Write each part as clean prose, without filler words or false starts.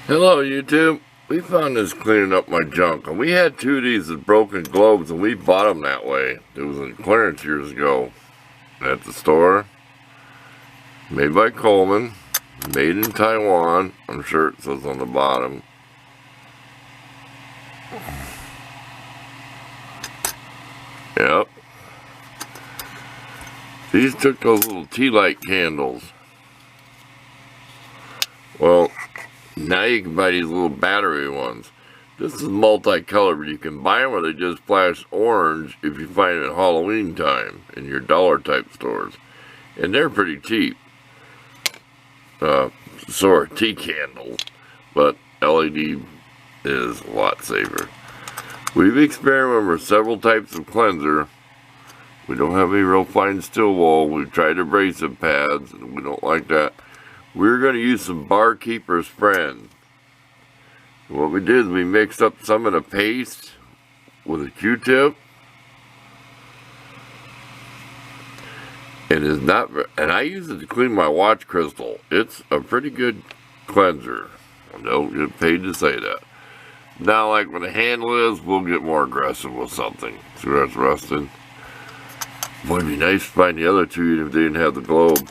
Hello YouTube. We found this cleaning up my junk, and we had two of these with broken globes, and we bought them that way. It was in clearance years ago at the store. Made by Coleman, made in Taiwan. I'm sure it says on the bottom. Yep. These took those little tea light candles. Well, now you can buy these little battery ones. This is multicolored, but you can buy them where they just flash orange if you find them at Halloween time in your dollar type stores. And they're pretty cheap. So are tea candles, but LED is a lot safer. We've experimented with several types of cleanser. We don't have any real fine steel wool. We've tried abrasive pads, and we don't like that. We're going to use some Barkeeper's Friend. What we did is we mixed up some of the paste with a Q-tip. And I use it to clean my watch crystal. It's a pretty good cleanser. I don't get paid to say that. Now, like when the handle is, we'll get more aggressive with something. See where it's rusted? Boy, it'd be nice to find the other two if they didn't have the globe.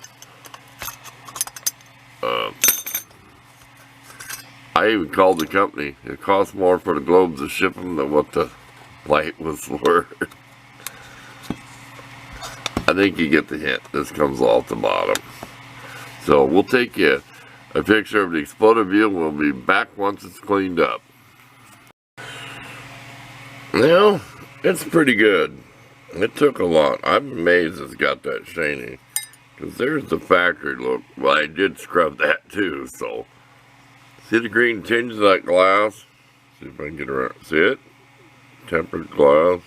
I even called the company. It cost more for the globes to ship them than what the light was worth. I think you get the hint. This comes off the bottom. So we'll take a picture of the exploded view and we'll be back once it's cleaned up. Now, it's pretty good. It took a lot. I'm amazed it's got that shiny. Because there's the factory look. Well, I did scrub that too, so. See the green tinge of that glass? See if I can get around. See it? Tempered glass.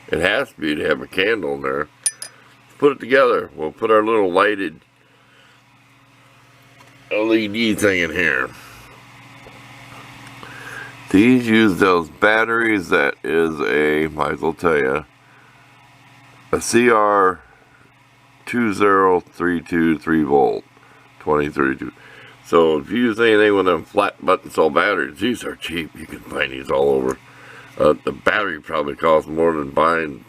It has to be to have a candle in there. Let's put it together. We'll put our little lighted LED thing in here. These use those batteries. That is might as well tell you, a CR 20323 volt, 2032. So if you use anything with them flat button cell batteries, these are cheap. You can find these all over. The battery probably costs more than buying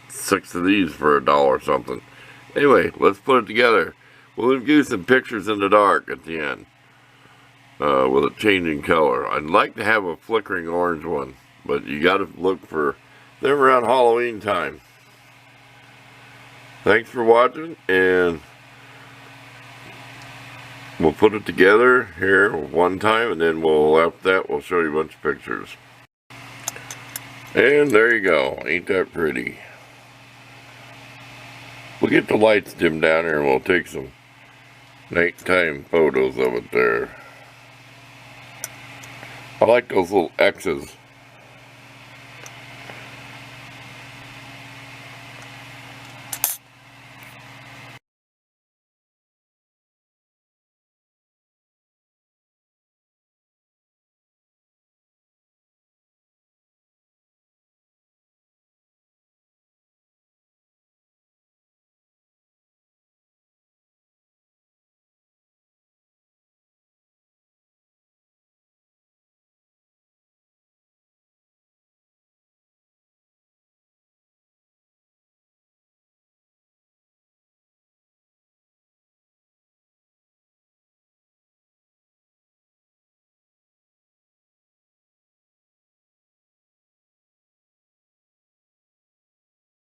6 of these for $1 or something. Anyway, let's put it together. We'll give you some pictures in the dark at the end with a changing color. I'd like to have a flickering orange one, but you got to look for them around Halloween time. Thanks for watching, and we'll put it together here one time, and then after that we'll show you a bunch of pictures. And there you go. Ain't that pretty? We'll get the lights dimmed down here and we'll take some nighttime photos of it there. I like those little X's